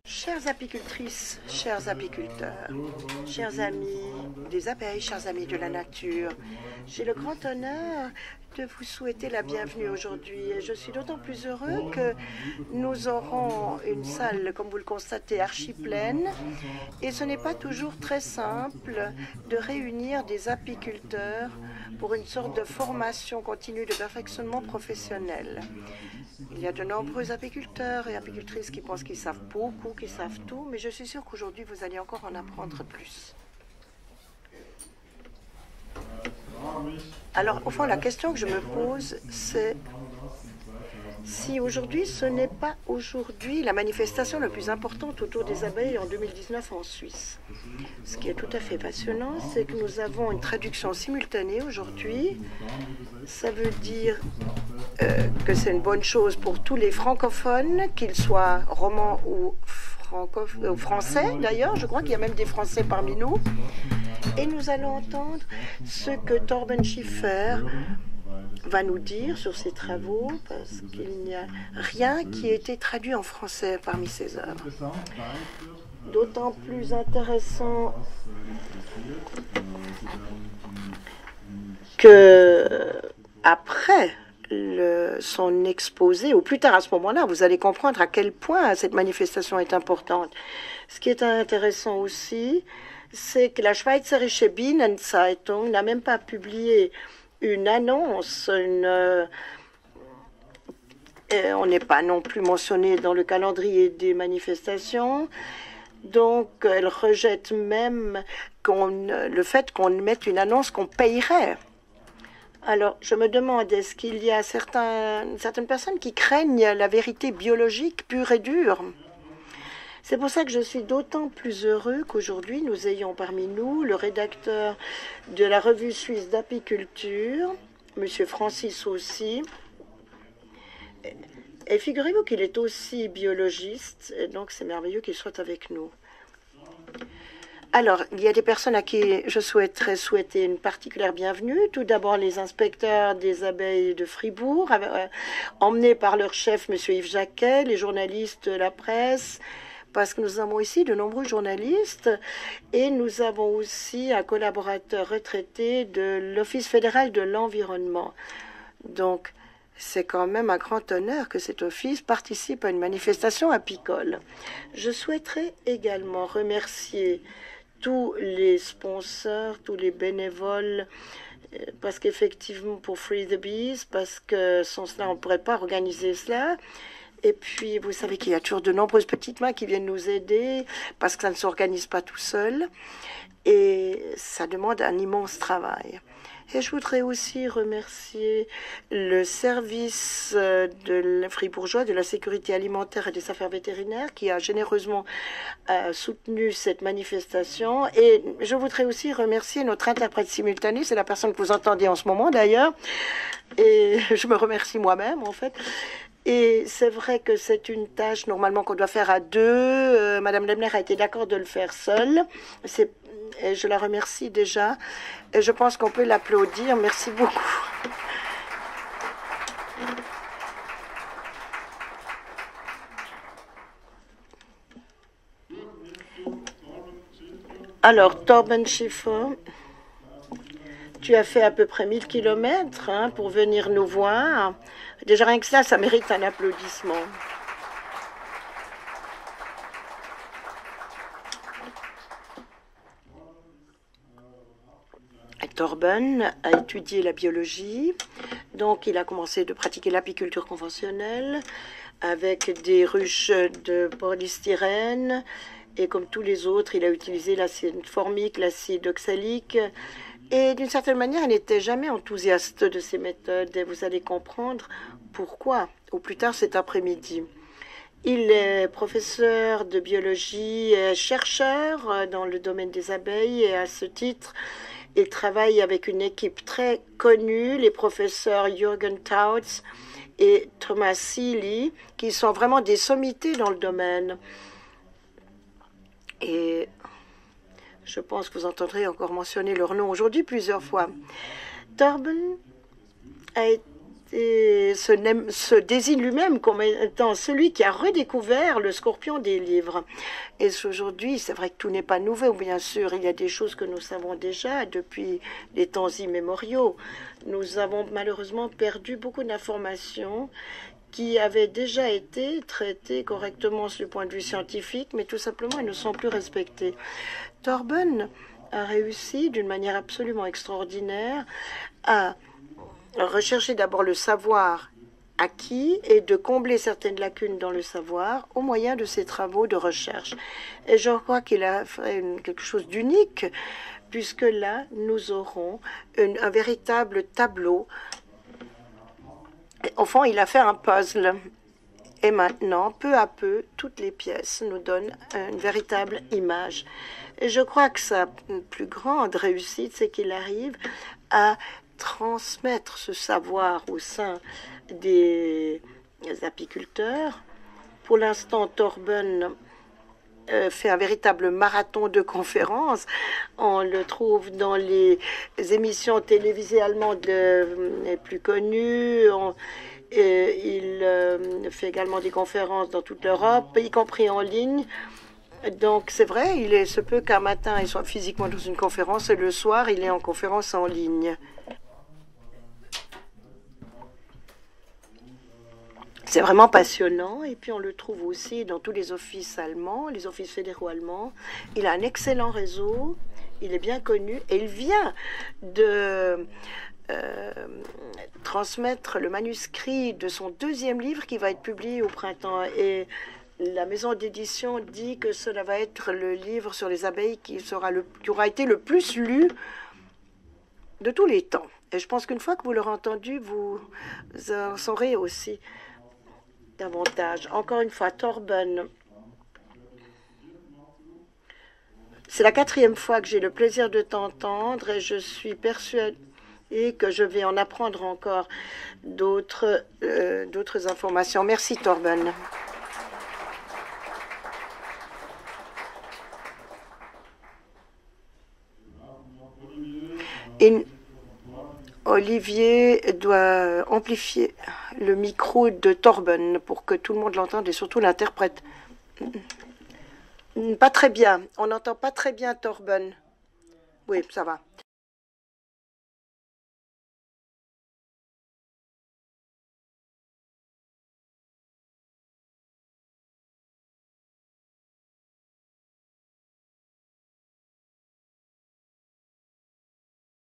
Chères apicultrices, chers apiculteurs, chers amis des abeilles, chers amis de la nature, j'ai le grand honneur de vous souhaiter la bienvenue aujourd'hui. Et je suis d'autant plus heureux que nous aurons une salle, comme vous le constatez, archi pleine. Et ce n'est pas toujours très simple de réunir des apiculteurs pour une sorte de formation continue de perfectionnement professionnel. Il y a de nombreux apiculteurs et apicultrices qui pensent qu'ils savent beaucoup, qu'ils savent tout, mais je suis sûre qu'aujourd'hui, vous allez encore en apprendre plus. Alors, au fond, la question que je me pose, c'est si aujourd'hui, ce n'est pas aujourd'hui la manifestation la plus importante autour des abeilles en 2019 en Suisse. Ce qui est tout à fait passionnant, c'est que nous avons une traduction simultanée aujourd'hui. Ça veut dire que c'est une bonne chose pour tous les francophones, qu'ils soient romans ou français. D'ailleurs, je crois qu'il y a même des Français parmi nous. Et nous allons entendre ce que Torben Schiffer va nous dire sur ses travaux, parce qu'il n'y a rien qui ait été traduit en français parmi ses œuvres. D'autant plus intéressant que après son exposé, ou plus tard à ce moment-là, vous allez comprendre à quel point cette manifestation est importante. Ce qui est intéressant aussi, c'est que la Schweizerische Bienenzeitung n'a même pas publié une annonce, on n'est pas non plus mentionné dans le calendrier des manifestations, donc elle rejette même le fait qu'on mette une annonce qu'on payerait. Alors, je me demande, est-ce qu'il y a certaines personnes qui craignent la vérité biologique pure et dure? C'est pour ça que je suis d'autant plus heureux qu'aujourd'hui, nous ayons parmi nous le rédacteur de la revue suisse d'apiculture, M. Francis aussi. Et figurez-vous qu'il est aussi biologiste, et donc c'est merveilleux qu'il soit avec nous. Alors, il y a des personnes à qui je souhaiterais souhaiter une particulière bienvenue. Tout d'abord, les inspecteurs des abeilles de Fribourg, emmenés par leur chef, M. Yves Jacquet, les journalistes, la presse, parce que nous avons ici de nombreux journalistes et nous avons aussi un collaborateur retraité de l'Office fédéral de l'environnement. Donc, c'est quand même un grand honneur que cet office participe à une manifestation apicole. Je souhaiterais également remercier tous les sponsors, tous les bénévoles, parce qu'effectivement, pour Free the Bees, parce que sans cela, on ne pourrait pas organiser cela. Et puis, vous savez qu'il y a toujours de nombreuses petites mains qui viennent nous aider, parce que ça ne s'organise pas tout seul. Et ça demande un immense travail. Et je voudrais aussi remercier le service de fribourgeois de la sécurité alimentaire et des affaires vétérinaires qui a généreusement soutenu cette manifestation. Et je voudrais aussi remercier notre interprète simultané, c'est la personne que vous entendez en ce moment d'ailleurs. Et je me remercie moi-même en fait. Et c'est vrai que c'est une tâche normalement qu'on doit faire à deux. Madame Lemner a été d'accord de le faire seule. Et je la remercie déjà. Et je pense qu'on peut l'applaudir. Merci beaucoup. Alors, Torben Schiffer, tu as fait à peu près 1000 kilomètres pour venir nous voir. Déjà, rien que ça mérite un applaudissement. Torben a étudié la biologie, donc il a commencé de pratiquer l'apiculture conventionnelle avec des ruches de polystyrène et comme tous les autres, il a utilisé l'acide formique, l'acide oxalique et d'une certaine manière, il n'était jamais enthousiaste de ces méthodes et vous allez comprendre pourquoi au plus tard cet après-midi. Il est professeur de biologie et chercheur dans le domaine des abeilles et à ce titre, il travaille avec une équipe très connue, les professeurs Jürgen Tautz et Thomas Seeley, qui sont vraiment des sommités dans le domaine. Et je pense que vous entendrez encore mentionner leur nom aujourd'hui plusieurs fois. Torben se désigne lui-même comme étant celui qui a redécouvert le scorpion des livres. Et aujourd'hui, c'est vrai que tout n'est pas nouveau, bien sûr. Il y a des choses que nous savons déjà depuis les temps immémoriaux. Nous avons malheureusement perdu beaucoup d'informations qui avaient déjà été traitées correctement sur le point de vue scientifique, mais tout simplement, elles ne sont plus respectées. Torben a réussi d'une manière absolument extraordinaire à rechercher d'abord le savoir acquis et de combler certaines lacunes dans le savoir au moyen de ses travaux de recherche. Et je crois qu'il a fait quelque chose d'unique, puisque là, nous aurons un véritable tableau. Au fond, il a fait un puzzle. Et maintenant, peu à peu, toutes les pièces nous donnent une véritable image. Et je crois que sa plus grande réussite, c'est qu'il arrive à transmettre ce savoir au sein des apiculteurs. Pour l'instant, Torben fait un véritable marathon de conférences. On le trouve dans les émissions télévisées allemandes les plus connues. Il fait également des conférences dans toute l'Europe, y compris en ligne. Donc, c'est vrai, il se peut qu'un matin, il soit physiquement dans une conférence et le soir, il est en conférence en ligne. C'est vraiment passionnant. Et puis, on le trouve aussi dans tous les offices allemands, les offices fédéraux allemands. Il a un excellent réseau. Il est bien connu. Et il vient de transmettre le manuscrit de son deuxième livre qui va être publié au printemps. Et la maison d'édition dit que cela va être le livre sur les abeilles qui aura été le plus lu de tous les temps. Et je pense qu'une fois que vous l'aurez entendu, vous en saurez aussi davantage. Encore une fois, Torben, c'est la 4e fois que j'ai le plaisir de t'entendre et je suis persuadée que je vais en apprendre encore d'autres informations. Merci, Torben. Et Olivier doit amplifier le micro de Torben pour que tout le monde l'entende et surtout l'interprète. Pas très bien. On n'entend pas très bien Torben. Oui, ça va.